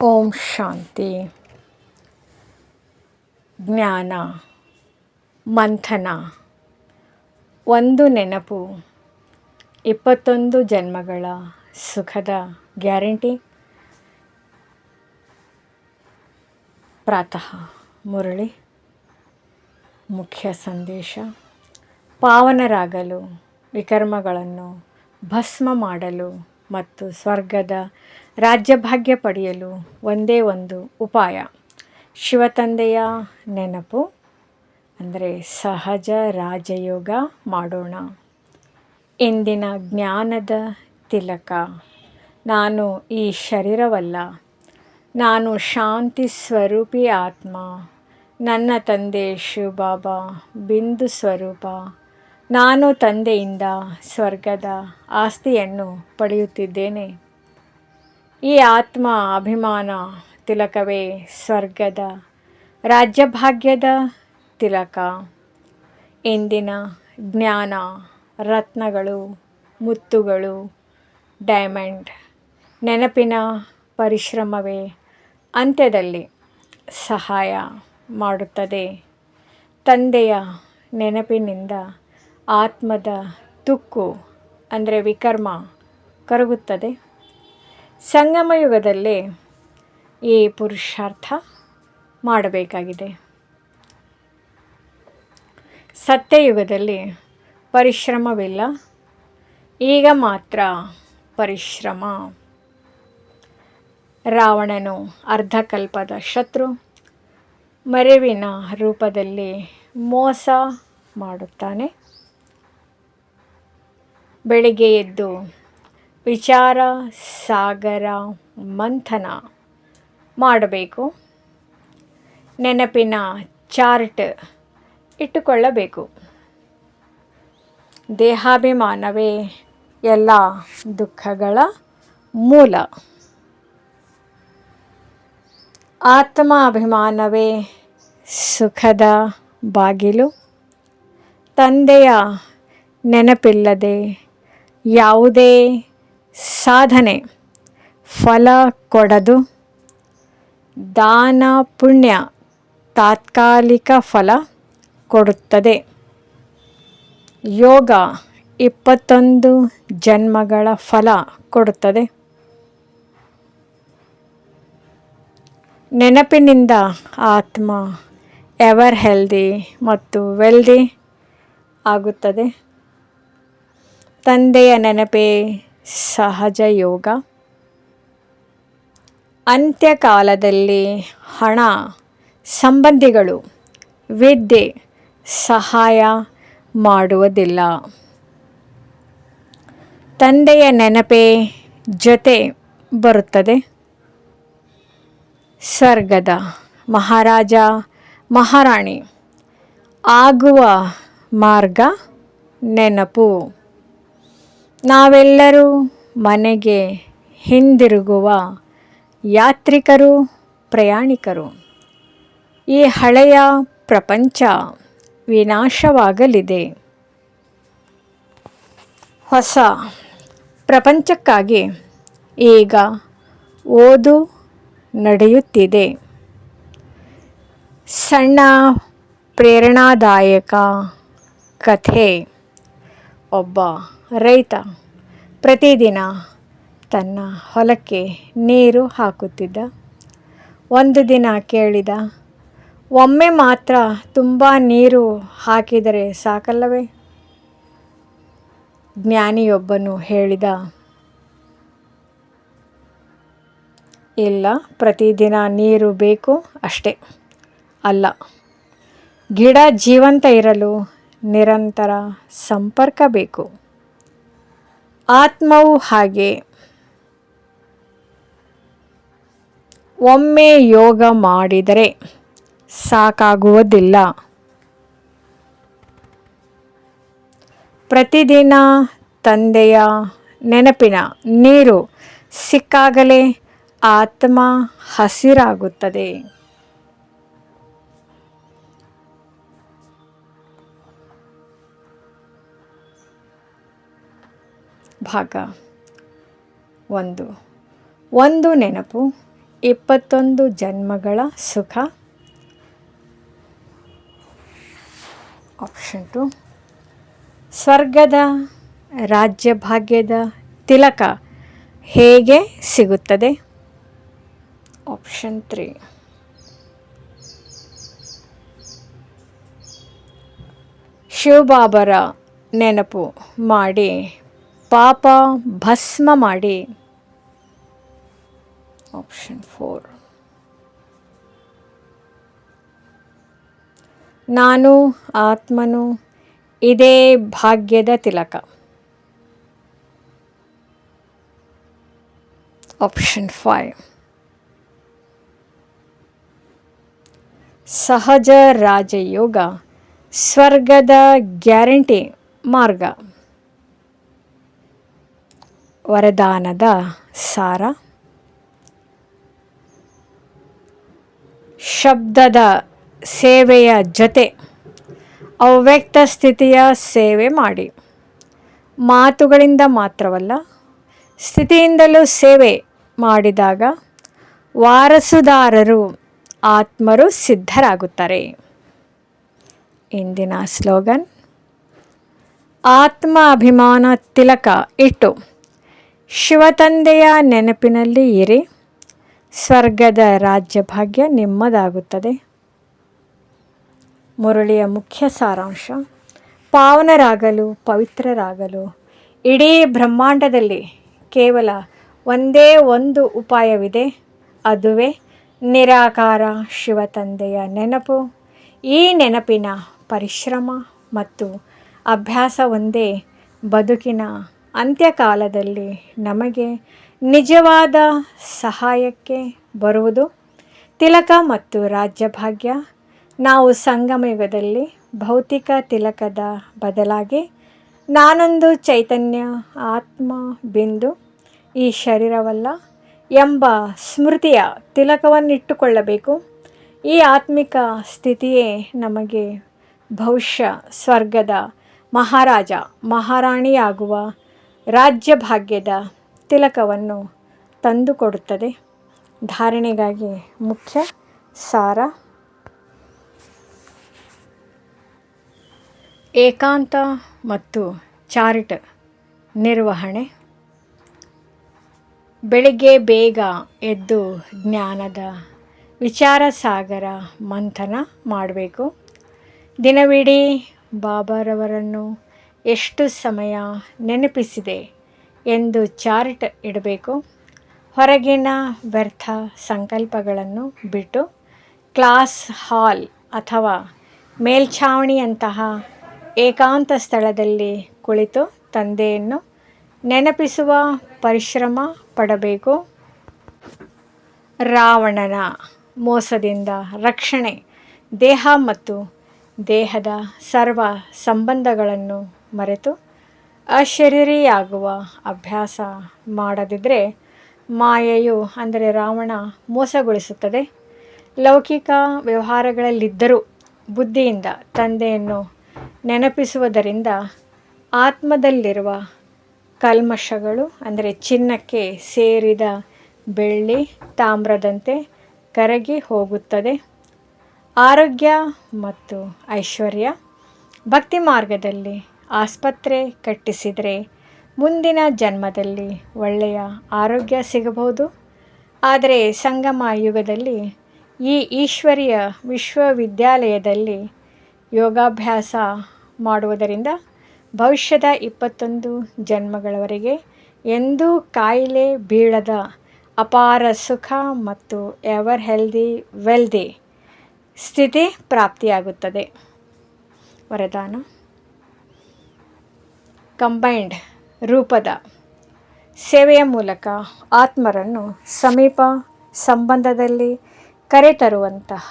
ಓಂ ಶಾಂತಿ. ಜ್ಞಾನ ಮಂಥನ. ಒಂದು ನೆನಪು 21 ಜನ್ಮಗಳ ಸುಖದ ಗ್ಯಾರಂಟಿ. ಪ್ರಾತಃ ಮುರಳಿ. ಮುಖ್ಯ ಸಂದೇಶ: ಪಾವನರಾಗಲು, ವಿಕರ್ಮಗಳನ್ನು ಭಸ್ಮ ಮಾಡಲು ಮತ್ತು ಸ್ವರ್ಗದ ರಾಜ್ಯಭಾಗ್ಯ ಪಡೆಯಲು ಒಂದೇ ಒಂದು ಉಪಾಯ. ಶಿವತಂದೆಯ ನೆನಪು ಅಂದರೆ ಸಹಜ ರಾಜಯೋಗ ಮಾಡೋಣ. ಇಂದಿನ ಜ್ಞಾನದ ತಿಲಕ: ನಾನು ಈ ಶರೀರವಲ್ಲ, ನಾನು ಶಾಂತಿ ಸ್ವರೂಪಿ ಆತ್ಮ. ನನ್ನ ತಂದೆ ಶಿವಬಾಬಾ ಬಿಂದು ಸ್ವರೂಪ. ನಾನು ತಂದೆಯಿಂದ ಸ್ವರ್ಗದ ಆಸ್ತಿಯನ್ನು ಪಡೆಯುತ್ತಿದ್ದೇನೆ. ಈ ಆತ್ಮ ಅಭಿಮಾನ ತಿಲಕವೇ ಸ್ವರ್ಗದ ರಾಜ್ಯಭಾಗ್ಯದ ತಿಲಕ. ಇಂದಿನ ಜ್ಞಾನ ರತ್ನಗಳು, ಮುತ್ತುಗಳು, ಡೈಮಂಡ್. ನೆನಪಿನ ಪರಿಶ್ರಮವೇ ಅಂತ್ಯದಲ್ಲಿ ಸಹಾಯ ಮಾಡುತ್ತದೆ. ತಂದೆಯ ನೆನಪಿನಿಂದ ಆತ್ಮದ ತುಕ್ಕು ಅಂದರೆ ವಿಕರ್ಮ ಕರಗುತ್ತದೆ. ಸಂಗಮ ಯುಗದಲ್ಲಿ ಈ ಪುರುಷಾರ್ಥ ಮಾಡಬೇಕಾಗಿದೆ. ಸತ್ಯಯುಗದಲ್ಲಿ ಪರಿಶ್ರಮವಿಲ್ಲ, ಈಗ ಮಾತ್ರ ಪರಿಶ್ರಮ. ರಾವಣನು ಅರ್ಧಕಲ್ಪದ ಶತ್ರು. ಮರೆವಿನ ರೂಪದಲ್ಲಿ ಮೋಸ ಮಾಡುತ್ತಾನೆ. ಬೆಳಿಗ್ಗೆ ಎದ್ದು ವಿಚಾರ ಸಾಗರ ಮಂಥನ ಮಾಡಬೇಕು. ನೆನಪಿನ ಚಾರ್ಟ್ ಇಟ್ಟುಕೊಳ್ಳಬೇಕು. ದೇಹಾಭಿಮಾನವೇ ಎಲ್ಲ ದುಃಖಗಳ ಮೂಲ. ಆತ್ಮಾಭಿಮಾನವೇ ಸುಖದ ಬಾಗಿಲು. ತಂದೆಯ ನೆನಪಿಲ್ಲದೆ ಯಾವುದೇ ಸಾಧನೆ ಫಲ ಕೊಡದು. ದಾನ ಪುಣ್ಯ ತಾತ್ಕಾಲಿಕ ಫಲ ಕೊಡುತ್ತದೆ. ಯೋಗ 21 ಜನ್ಮಗಳ ಫಲ ಕೊಡುತ್ತದೆ. ನೆನಪಿನಿಂದ ಆತ್ಮ ಎವರ್ ಹೆಲ್ದಿ ಮತ್ತು ವೆಲ್ದಿ ಆಗುತ್ತದೆ. ತಂದೆಯ ನೆನಪೇ ಸಹಜ ಯೋಗ. ಅಂತ್ಯಕಾಲದಲ್ಲಿ ಹಣ, ಸಂಬಂಧಿಗಳು, ವಿದ್ಯೆ ಸಹಾಯ ಮಾಡುವುದಿಲ್ಲ. ತಂದೆಯ ನೆನಪೇ ಜೊತೆ ಬರುತ್ತದೆ. ಸ್ವರ್ಗದ ಮಹಾರಾಜ ಮಹಾರಾಣಿ ಆಗುವ ಮಾರ್ಗ ನೆನಪು. ನಾವೆಲ್ಲರೂ ಮನೆಗೆ ಹಿಂದಿರುಗುವ ಯಾತ್ರಿಕರು, ಪ್ರಯಾಣಿಕರು. ಈ ಹಳೆಯ ಪ್ರಪಂಚ ವಿನಾಶವಾಗಲಿದೆ. ಹೊಸ ಪ್ರಪಂಚಕ್ಕಾಗಿ ಈಗ ಓದು ನಡೆಯುತ್ತಿದೆ. ಸಣ್ಣ ಪ್ರೇರಣಾದಾಯಕ ಕಥೆ. ಒಬ್ಬ ರೈತ ಪ್ರತಿದಿನ ತನ್ನ ಹೊಲಕ್ಕೆ ನೀರು ಹಾಕುತ್ತಿದ್ದ. ಒಂದು ದಿನ ಕೇಳಿದ, ಒಮ್ಮೆ ಮಾತ್ರ ತುಂಬ ನೀರು ಹಾಕಿದರೆ ಸಾಕಲ್ಲವೇ? ಜ್ಞಾನಿಯೊಬ್ಬನು ಹೇಳಿದ, ಇಲ್ಲ, ಪ್ರತಿದಿನ ನೀರು ಬೇಕು ಅಷ್ಟೇ. ಅಲ್ಲ, ಗಿಡ ಜೀವಂತ ಇರಲು ನಿರಂತರ ಸಂಪರ್ಕ ಬೇಕು. ಆತ್ಮವು ಹಾಗೆ. ಒಮ್ಮೆ ಯೋಗ ಮಾಡಿದರೆ ಸಾಕಾಗುವುದಿಲ್ಲ. ಪ್ರತಿದಿನ ತಂದೆಯ ನೆನಪಿನ ನೀರು ಸಿಕ್ಕಾಗಲೇ ಆತ್ಮ ಹಸಿರಾಗುತ್ತದೆ. ಭಾಗ 1. ಒಂದು ನೆನಪು 21 ಜನ್ಮಗಳ ಸುಖ. ಆಪ್ಷನ್ 2. ಸ್ವರ್ಗದ ರಾಜ್ಯಭಾಗ್ಯದ ತಿಲಕ ಹೇಗೆ ಸಿಗುತ್ತದೆ? ಆಪ್ಷನ್ 3. ಶಿವಬಾಬರ ನೆನಪು ಮಾಡಿ ಪಾಪ ಭಸ್ಮ ಮಾಡಿ. ಆಪ್ಷನ್ 4. ನಾನು ಆತ್ಮನು ಇದೇ ಭಾಗ್ಯದ ತಿಲಕ. ಆಪ್ಷನ್ 5. ಸಹಜ ರಾಜಯೋಗ ಸ್ವರ್ಗದ ಗ್ಯಾರಂಟಿ ಮಾರ್ಗ. ವರದಾನದ ಸಾರ. ಶಬ್ದದ ಸೇವೆಯ ಜೊತೆ ಅವ್ಯಕ್ತ ಸ್ಥಿತಿಯ ಸೇವೆ ಮಾಡಿ. ಮಾತುಗಳಿಂದ ಮಾತ್ರವಲ್ಲ, ಸ್ಥಿತಿಯಿಂದಲೂ ಸೇವೆ ಮಾಡಿದಾಗ ವಾರಸುದಾರರು ಆತ್ಮರು ಸಿದ್ಧರಾಗುತ್ತಾರೆ. ಇಂದಿನ ಸ್ಲೋಗನ್: ಆತ್ಮ ಅಭಿಮಾನ ತಿಲಕ ಇಟ್ಟು ಶಿವತಂದೆಯ ನೆನಪಿನಲ್ಲಿ ಇರಿ, ಸ್ವರ್ಗದ ರಾಜ್ಯಭಾಗ್ಯ ನಿಮ್ಮದಾಗುತ್ತದೆ. ಮುರಳಿಯ ಮುಖ್ಯ ಸಾರಾಂಶ: ಪಾವನರಾಗಲು, ಪವಿತ್ರರಾಗಲು ಇಡೀ ಬ್ರಹ್ಮಾಂಡದಲ್ಲಿ ಕೇವಲ ಒಂದೇ ಒಂದು ಉಪಾಯವಿದೆ. ಅದುವೇ ನಿರಾಕಾರ ಶಿವತಂದೆಯ ನೆನಪು. ಈ ನೆನಪಿನ ಪರಿಶ್ರಮ ಮತ್ತು ಅಭ್ಯಾಸ ಒಂದೇ ಬದುಕಿನ ಅಂತ್ಯಕಾಲದಲ್ಲಿ ನಮಗೆ ನಿಜವಾದ ಸಹಾಯಕ್ಕೆ ಬರುವುದು. ತಿಲಕ ಮತ್ತು ರಾಜ್ಯಭಾಗ್ಯ. ನಾವು ಸಂಗಮಯುಗದಲ್ಲಿ ಭೌತಿಕ ತಿಲಕದ ಬದಲಾಗಿ ನಾನೊಂದು ಚೈತನ್ಯ ಆತ್ಮ ಬಿಂದು, ಈ ಶರೀರವಲ್ಲ ಎಂಬ ಸ್ಮೃತಿಯ ತಿಲಕವನ್ನಿಟ್ಟುಕೊಳ್ಳಬೇಕು. ಈ ಆತ್ಮಿಕ ಸ್ಥಿತಿಯೇ ನಮಗೆ ಭವಿಷ್ಯ ಸ್ವರ್ಗದ ಮಹಾರಾಜ ಮಹಾರಾಣಿಯಾಗುವ ರಾಜ್ಯಭಾಗ್ಯದ ತಿಲಕವನ್ನು ತಂದುಕೊಡುತ್ತದೆ. ಧಾರಣೆಗಾಗಿ ಮುಖ್ಯ ಸಾರ: ಏಕಾಂತ ಮತ್ತು ಚಾರ್ಟ್ ನಿರ್ವಹಣೆ. ಬೆಳಿಗ್ಗೆ ಬೇಗ ಎದ್ದು ಜ್ಞಾನದ ವಿಚಾರ ಸಾಗರ ಮಂಥನ ಮಾಡಬೇಕು. ದಿನವಿಡೀ ಬಾಬಾರವರನ್ನು ಎಷ್ಟು ಸಮಯ ನೆನಪಿಸಿದೆ ಎಂದು ಚಾರ್ಟ್ ಇಡಬೇಕು. ಹೊರಗಿನ ವ್ಯರ್ಥ ಸಂಕಲ್ಪಗಳನ್ನು ಬಿಟ್ಟು ಕ್ಲಾಸ್ ಹಾಲ್ ಅಥವಾ ಮೇಲ್ಛಾವಣಿಯಂತಹ ಏಕಾಂತ ಸ್ಥಳದಲ್ಲಿ ಕುಳಿತು ತಂದೆಯನ್ನು ನೆನಪಿಸುವ ಪರಿಶ್ರಮ ಪಡಬೇಕು. ರಾವಣನ ಮೋಸದಿಂದ ರಕ್ಷಣೆ. ದೇಹ ಮತ್ತು ದೇಹದ ಸರ್ವ ಸಂಬಂಧಗಳನ್ನು ಮರೆತು ಅಶರೀರಿಯಾಗುವ ಅಭ್ಯಾಸ ಮಾಡದಿದ್ದರೆ ಮಾಯೆಯು ಅಂದರೆ ರಾವಣ ಮೋಸಗೊಳಿಸುತ್ತದೆ. ಲೌಕಿಕ ವ್ಯವಹಾರಗಳಲ್ಲಿದ್ದರೂ ಬುದ್ಧಿಯಿಂದ ತಂದೆಯನ್ನು ನೆನಪಿಸುವುದರಿಂದ ಆತ್ಮದಲ್ಲಿರುವ ಕಲ್ಮಶಗಳು ಅಂದರೆ ಚಿನ್ನಕ್ಕೆ ಸೇರಿದ ಬೆಳ್ಳಿ ತಾಮ್ರದಂತೆ ಕರಗಿ ಹೋಗುತ್ತದೆ. ಆರೋಗ್ಯ ಮತ್ತು ಐಶ್ವರ್ಯ. ಭಕ್ತಿ ಮಾರ್ಗದಲ್ಲಿ ಆಸ್ಪತ್ರೆ ಕಟ್ಟಿಸಿದರೆ ಮುಂದಿನ ಜನ್ಮದಲ್ಲಿ ಒಳ್ಳೆಯ ಆರೋಗ್ಯ ಸಿಗಬಹುದು. ಆದರೆ ಸಂಗಮ ಯುಗದಲ್ಲಿ ಈ ಈಶ್ವರೀಯ ವಿಶ್ವವಿದ್ಯಾಲಯದಲ್ಲಿ ಯೋಗಾಭ್ಯಾಸ ಮಾಡುವುದರಿಂದ ಭವಿಷ್ಯದ 21 ಜನ್ಮಗಳವರೆಗೆ ಎಂದೂ ಕಾಯಿಲೆ ಬೀಳದ ಅಪಾರ ಸುಖ ಮತ್ತು ಎವರ್ ಹೆಲ್ದಿ ವೆಲ್ದಿ ಸ್ಥಿತಿ ಪ್ರಾಪ್ತಿಯಾಗುತ್ತದೆ. ವರದಾನ: ಕಂಬೈನ್ಡ್ ರೂಪದ ಸೇವೆಯ ಮೂಲಕ ಆತ್ಮರನ್ನು ಸಮೀಪ ಸಂಬಂಧದಲ್ಲಿ ಕರೆತರುವಂತಹ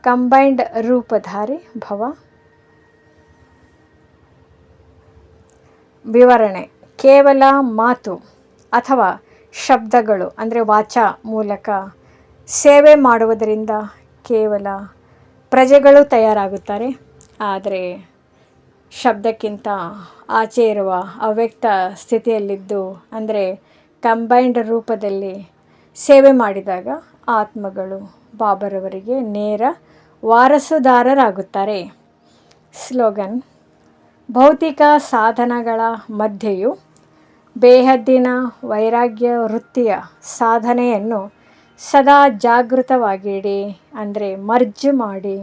ಕಂಬೈನ್ಡ್ ರೂಪಧಾರಿ ಭವ. ವಿವರಣೆ: ಕೇವಲ ಮಾತು ಅಥವಾ ಶಬ್ದಗಳು ಅಂದರೆ ವಾಚಾ ಮೂಲಕ ಸೇವೆ ಮಾಡುವುದರಿಂದ ಕೇವಲ ಪ್ರಜೆಗಳು ತಯಾರಾಗುತ್ತಾರೆ. ಆದರೆ ಶಬ್ದಕ್ಕಿಂತ ಆಚೆ ಇರುವ ಅವ್ಯಕ್ತ ಸ್ಥಿತಿಯಲ್ಲಿದ್ದು ಅಂದರೆ ಕಂಬೈನ್ಡ್ ರೂಪದಲ್ಲಿ ಸೇವೆ ಮಾಡಿದಾಗ ಆತ್ಮಗಳು ಬಾಬರವರಿಗೆ ನೇರ ವಾರಸುದಾರರಾಗುತ್ತಾರೆ. ಸ್ಲೋಗನ್: ಭೌತಿಕ ಸಾಧನಗಳ ಮಧ್ಯೆಯೂ ಬೇಹದ್ದಿನ ವೈರಾಗ್ಯ ವೃತ್ತಿಯ ಸಾಧನೆಯನ್ನು ಸದಾ ಜಾಗೃತವಾಗಿಡಿ, ಅಂದರೆ ಮರ್ಜ್ ಮಾಡಿ.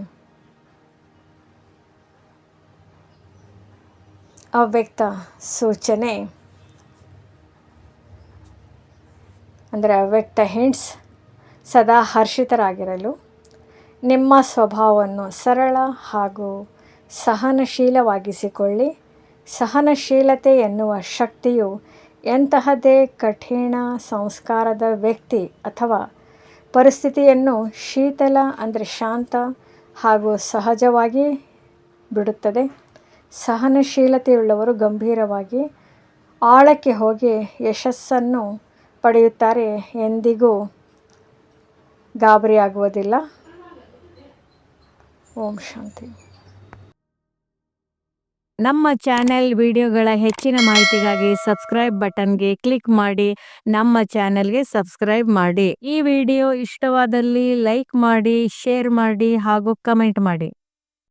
ಅವ್ಯಕ್ತ ಸೂಚನೆ ಅಂದರೆ ಅವ್ಯಕ್ತ ಹಿಂಟ್ಸ್: ಸದಾ ಹರ್ಷಿತರಾಗಿರಲು, ನಿಮ್ಮ ಸ್ವಭಾವವನ್ನು ಸರಳ ಹಾಗೂ ಸಹನಶೀಲವಾಗಿಸಿಕೊಳ್ಳಿ. ಸಹನಶೀಲತೆ ಎನ್ನುವ ಶಕ್ತಿಯು ಎಂತಹದೇ ಕಠಿಣ ಸಂಸ್ಕಾರದ ವ್ಯಕ್ತಿ ಅಥವಾ ಪರಿಸ್ಥಿತಿಯನ್ನು ಶೀತಲ ಅಂದರೆ ಶಾಂತ ಹಾಗೂ ಸಹಜವಾಗಿ ಬಿಡುತ್ತದೆ. ಸಹನಶೀಲತೆಯುಳ್ಳವರು ಗಂಭೀರವಾಗಿ ಆಳಕ್ಕೆ ಹೋಗಿ ಯಶಸ್ಸನ್ನು ಪಡೆಯುತ್ತಾರೆ, ಎಂದಿಗೂ ಗಾಬರಿಯಾಗುವುದಿಲ್ಲ. ಓಂ ಶಾಂತಿ. ನಮ್ಮ ಚಾನೆಲ್ ವಿಡಿಯೋಗಳ ಹೆಚ್ಚಿನ ಮಾಹಿತಿಗಾಗಿ ಸಬ್ಸ್ಕ್ರೈಬ್ ಬಟನ್ಗೆ ಕ್ಲಿಕ್ ಮಾಡಿ ನಮ್ಮ ಚಾನೆಲ್ಗೆ ಸಬ್ಸ್ಕ್ರೈಬ್ ಮಾಡಿ. ಈ ವಿಡಿಯೋ ಇಷ್ಟವಾದಲ್ಲಿ ಲೈಕ್ ಮಾಡಿ, ಶೇರ್ ಮಾಡಿ ಹಾಗೂ ಕಮೆಂಟ್ ಮಾಡಿ.